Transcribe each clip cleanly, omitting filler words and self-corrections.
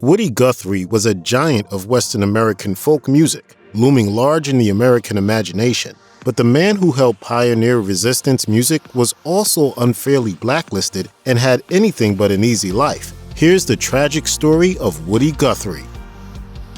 Woody Guthrie was a giant of Western American folk music, looming large in the American imagination. But the man who helped pioneer resistance music was also unfairly blacklisted and had anything but an easy life. Here's the tragic story of Woody Guthrie.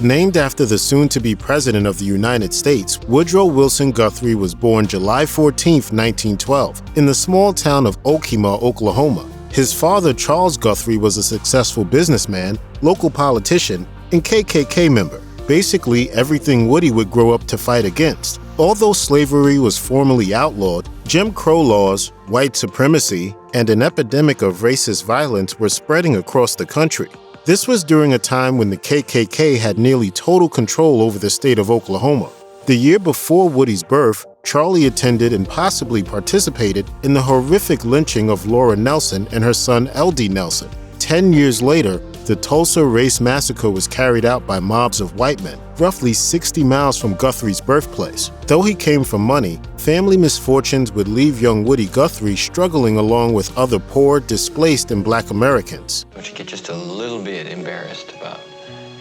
Named after the soon-to-be president of the United States, Woodrow Wilson Guthrie was born July 14, 1912, in the small town of Okemah, Oklahoma. His father, Charles Guthrie, was a successful businessman, local politician, and KKK member. Basically, everything Woody would grow up to fight against. Although slavery was formally outlawed, Jim Crow laws, white supremacy, and an epidemic of racist violence were spreading across the country. This was during a time when the KKK had nearly total control over the state of Oklahoma. The year before Woody's birth, Charlie attended and possibly participated in the horrific lynching of Laura Nelson and her son L.D. Nelson. 10 years later, the Tulsa Race Massacre was carried out by mobs of white men, roughly 60 miles from Guthrie's birthplace. Though he came from money, family misfortunes would leave young Woody Guthrie struggling along with other poor, displaced, and black Americans. Don't you get just a little bit embarrassed about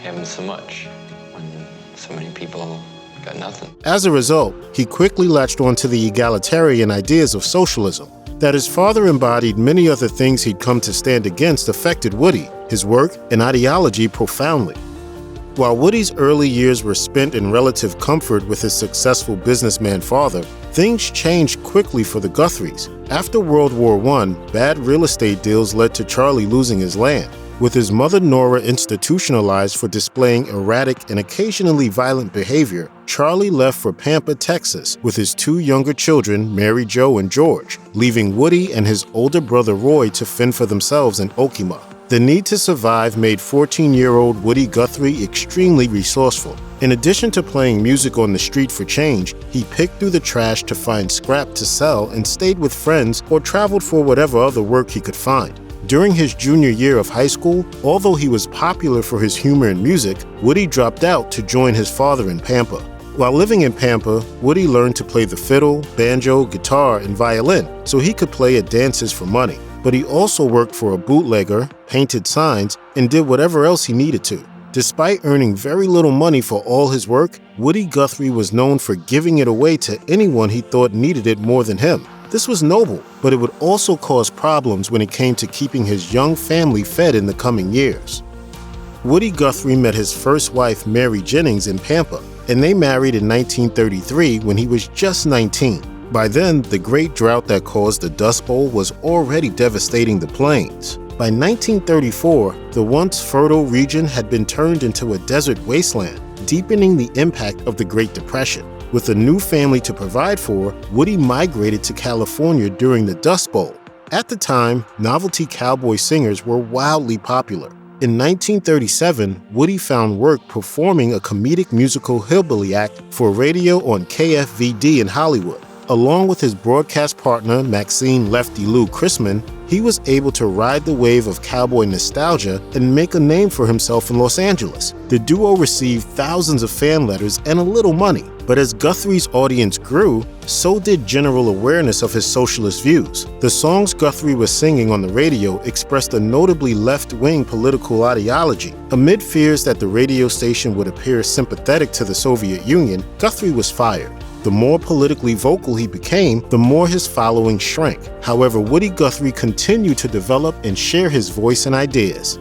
having so much when so many people got nothing? As a result, he quickly latched onto the egalitarian ideas of socialism. That his father embodied many other things he'd come to stand against affected Woody, his work, and ideology profoundly. While Woody's early years were spent in relative comfort with his successful businessman father, things changed quickly for the Guthries. After World War I, bad real estate deals led to Charlie losing his land, with his mother Nora institutionalized for displaying erratic and occasionally violent behavior. Charlie left for Pampa, Texas, with his two younger children, Mary Jo and George, leaving Woody and his older brother Roy to fend for themselves in Okemah. The need to survive made 14-year-old Woody Guthrie extremely resourceful. In addition to playing music on the street for change, he picked through the trash to find scrap to sell and stayed with friends or traveled for whatever other work he could find. During his junior year of high school, although he was popular for his humor and music, Woody dropped out to join his father in Pampa. While living in Pampa, Woody learned to play the fiddle, banjo, guitar, and violin so he could play at dances for money. But he also worked for a bootlegger, painted signs, and did whatever else he needed to. Despite earning very little money for all his work, Woody Guthrie was known for giving it away to anyone he thought needed it more than him. This was noble, but it would also cause problems when it came to keeping his young family fed in the coming years. Woody Guthrie met his first wife, Mary Jennings, in Pampa, and they married in 1933 when he was just 19. By then, the great drought that caused the Dust Bowl was already devastating the plains. By 1934, the once fertile region had been turned into a desert wasteland, deepening the impact of the Great Depression. With a new family to provide for, Woody migrated to California during the Dust Bowl. At the time, novelty cowboy singers were wildly popular. In 1937, Woody found work performing a comedic musical hillbilly act for radio on KFVD in Hollywood. Along with his broadcast partner, Maxine "Lefty Lou" Chrisman, he was able to ride the wave of cowboy nostalgia and make a name for himself in Los Angeles. The duo received thousands of fan letters and a little money. But as Guthrie's audience grew, so did general awareness of his socialist views. The songs Guthrie was singing on the radio expressed a notably left-wing political ideology. Amid fears that the radio station would appear sympathetic to the Soviet Union, Guthrie was fired. The more politically vocal he became, the more his following shrank. However, Woody Guthrie continued to develop and share his voice and ideas.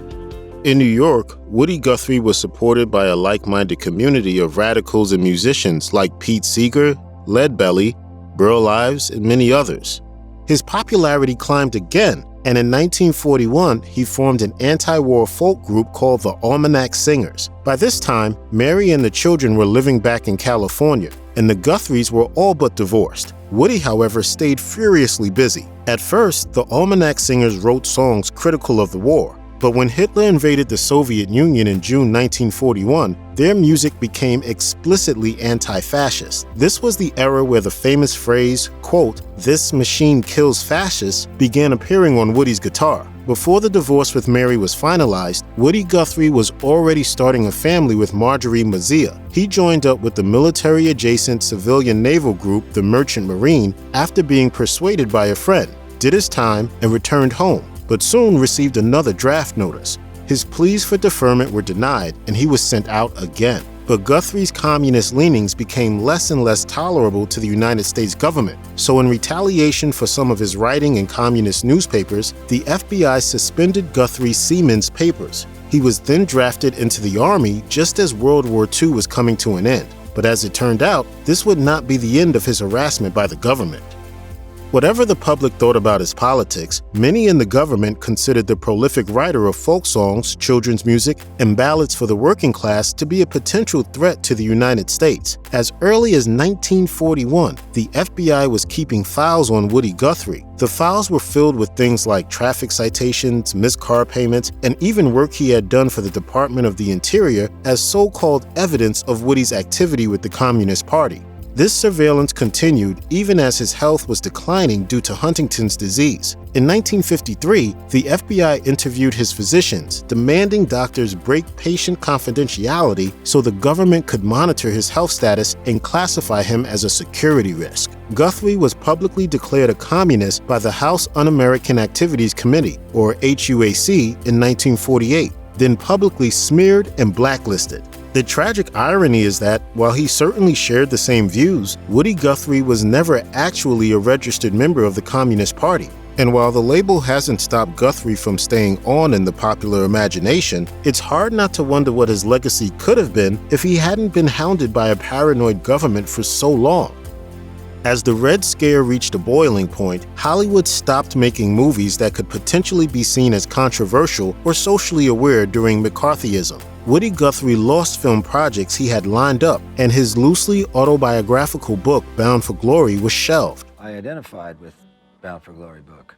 In New York, Woody Guthrie was supported by a like-minded community of radicals and musicians like Pete Seeger, Leadbelly, Burl Ives, and many others. His popularity climbed again, and in 1941, he formed an anti-war folk group called the Almanac Singers. By this time, Mary and the children were living back in California, and the Guthries were all but divorced. Woody, however, stayed furiously busy. At first, the Almanac Singers wrote songs critical of the war, but when Hitler invaded the Soviet Union in June 1941, their music became explicitly anti-fascist. This was the era where the famous phrase, quote, "This machine kills fascists," began appearing on Woody's guitar. Before the divorce with Mary was finalized, Woody Guthrie was already starting a family with Marjorie Mazzia. He joined up with the military-adjacent civilian naval group, the Merchant Marine, after being persuaded by a friend, did his time, and returned home, but soon received another draft notice. His pleas for deferment were denied, and he was sent out again. But Guthrie's communist leanings became less and less tolerable to the United States government. So in retaliation for some of his writing in communist newspapers, the FBI suspended Guthrie's Seamen's papers. He was then drafted into the Army just as World War II was coming to an end. But as it turned out, this would not be the end of his harassment by the government. Whatever the public thought about his politics, many in the government considered the prolific writer of folk songs, children's music, and ballads for the working class to be a potential threat to the United States. As early as 1941, the FBI was keeping files on Woody Guthrie. The files were filled with things like traffic citations, missed car payments, and even work he had done for the Department of the Interior as so-called evidence of Woody's activity with the Communist Party. This surveillance continued even as his health was declining due to Huntington's disease. In 1953, the FBI interviewed his physicians, demanding doctors break patient confidentiality so the government could monitor his health status and classify him as a security risk. Guthrie was publicly declared a communist by the House Un-American Activities Committee, or HUAC, in 1948, then publicly smeared and blacklisted. The tragic irony is that, while he certainly shared the same views, Woody Guthrie was never actually a registered member of the Communist Party. And while the label hasn't stopped Guthrie from staying on in the popular imagination, it's hard not to wonder what his legacy could have been if he hadn't been hounded by a paranoid government for so long. As the Red Scare reached a boiling point, Hollywood stopped making movies that could potentially be seen as controversial or socially aware during McCarthyism. Woody Guthrie lost film projects he had lined up, and his loosely autobiographical book, Bound for Glory, was shelved. I identified with Bound for Glory book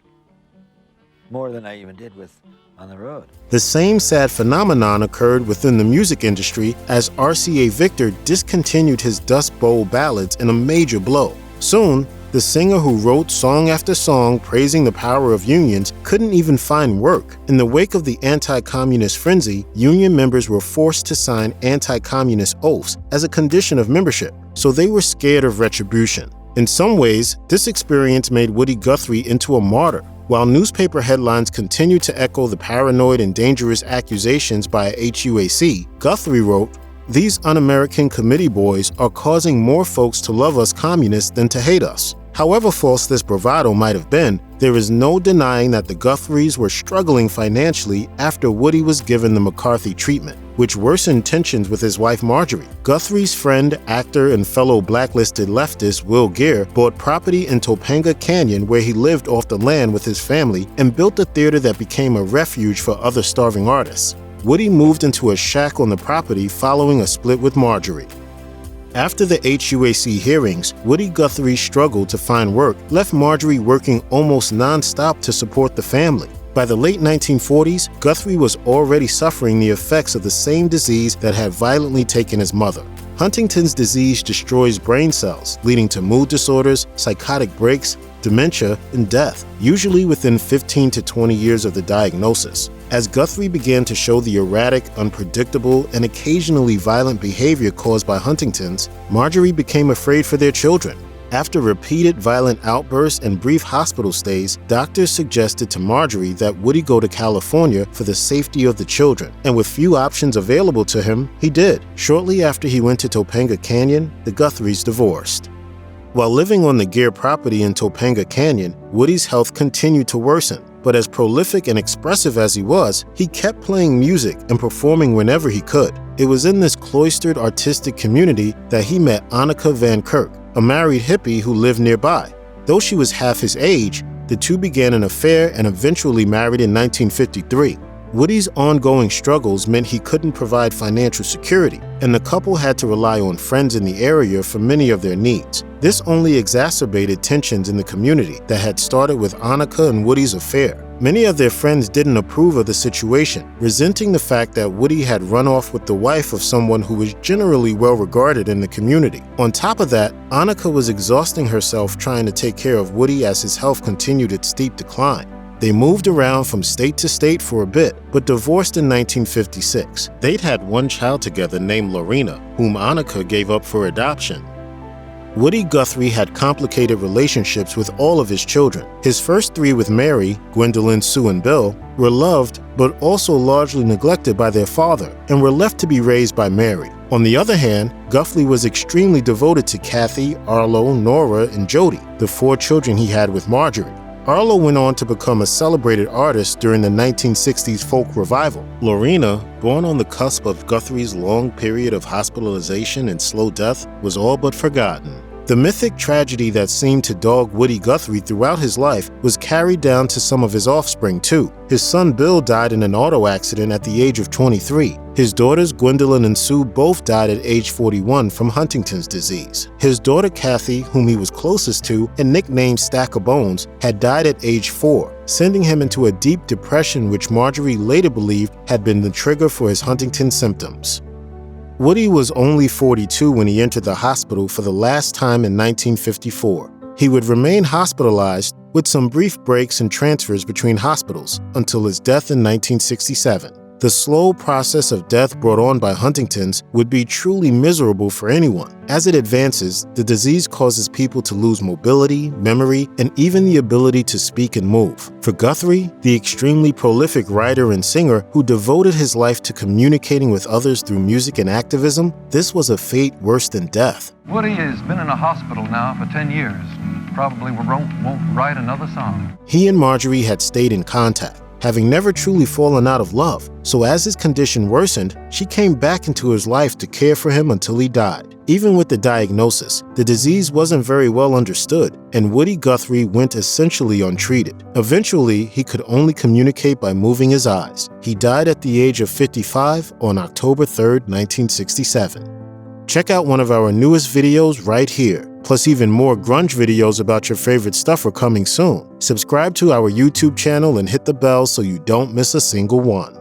more than I even did with On the Road. The same sad phenomenon occurred within the music industry as RCA Victor discontinued his Dust Bowl ballads in a major blow. Soon, the singer who wrote song after song praising the power of unions couldn't even find work. In the wake of the anti-communist frenzy, union members were forced to sign anti-communist oaths as a condition of membership, so they were scared of retribution. In some ways, this experience made Woody Guthrie into a martyr. While newspaper headlines continued to echo the paranoid and dangerous accusations by HUAC, Guthrie wrote, "These un-American committee boys are causing more folks to love us communists than to hate us." However false this bravado might have been, there is no denying that the Guthries were struggling financially after Woody was given the McCarthy treatment, which worsened tensions with his wife Marjorie. Guthrie's friend, actor, and fellow blacklisted leftist Will Geer bought property in Topanga Canyon where he lived off the land with his family and built a theater that became a refuge for other starving artists. Woody moved into a shack on the property following a split with Marjorie. After the HUAC hearings, Woody Guthrie struggled to find work, left Marjorie working almost non-stop to support the family. By the late 1940s, Guthrie was already suffering the effects of the same disease that had violently taken his mother. Huntington's disease destroys brain cells, leading to mood disorders, psychotic breaks, dementia, and death, usually within 15 to 20 years of the diagnosis. As Guthrie began to show the erratic, unpredictable, and occasionally violent behavior caused by Huntington's, Marjorie became afraid for their children. After repeated violent outbursts and brief hospital stays, doctors suggested to Marjorie that Woody go to California for the safety of the children, and with few options available to him, he did. Shortly after he went to Topanga Canyon, the Guthries divorced. While living on the Geer property in Topanga Canyon, Woody's health continued to worsen. But as prolific and expressive as he was, he kept playing music and performing whenever he could. It was in this cloistered artistic community that he met Annika Van Kirk, a married hippie who lived nearby. Though she was half his age, the two began an affair and eventually married in 1953. Woody's ongoing struggles meant he couldn't provide financial security, and the couple had to rely on friends in the area for many of their needs. This only exacerbated tensions in the community that had started with Annika and Woody's affair. Many of their friends didn't approve of the situation, resenting the fact that Woody had run off with the wife of someone who was generally well regarded in the community. On top of that, Annika was exhausting herself trying to take care of Woody as his health continued its steep decline. They moved around from state to state for a bit, but divorced in 1956. They'd had one child together named Lorena, whom Annika gave up for adoption. Woody Guthrie had complicated relationships with all of his children. His first three with Mary, Gwendolyn, Sue, and Bill, were loved but also largely neglected by their father and were left to be raised by Mary. On the other hand, Guthrie was extremely devoted to Kathy, Arlo, Nora, and Jody, the four children he had with Marjorie. Arlo went on to become a celebrated artist during the 1960s folk revival. Lorena, born on the cusp of Guthrie's long period of hospitalization and slow death, was all but forgotten. The mythic tragedy that seemed to dog Woody Guthrie throughout his life was carried down to some of his offspring too. His son Bill died in an auto accident at the age of 23. His daughters Gwendolyn and Sue both died at age 41 from Huntington's disease. His daughter Kathy, whom he was closest to and nicknamed Stack of Bones, had died at age 4, sending him into a deep depression which Marjorie later believed had been the trigger for his Huntington symptoms. Woody was only 42 when he entered the hospital for the last time in 1954. He would remain hospitalized with some brief breaks and transfers between hospitals until his death in 1967. The slow process of death brought on by Huntington's would be truly miserable for anyone. As it advances, the disease causes people to lose mobility, memory, and even the ability to speak and move. For Guthrie, the extremely prolific writer and singer who devoted his life to communicating with others through music and activism, this was a fate worse than death. Woody has been in a hospital now for 10 years and probably won't write another song. He and Marjorie had stayed in contact, having never truly fallen out of love, so as his condition worsened, she came back into his life to care for him until he died. Even with the diagnosis, the disease wasn't very well understood, and Woody Guthrie went essentially untreated. Eventually, he could only communicate by moving his eyes. He died at the age of 55 on October 3, 1967. Check out one of our newest videos right here. Plus, even more grunge videos about your favorite stuff are coming soon. Subscribe to our YouTube channel and hit the bell so you don't miss a single one.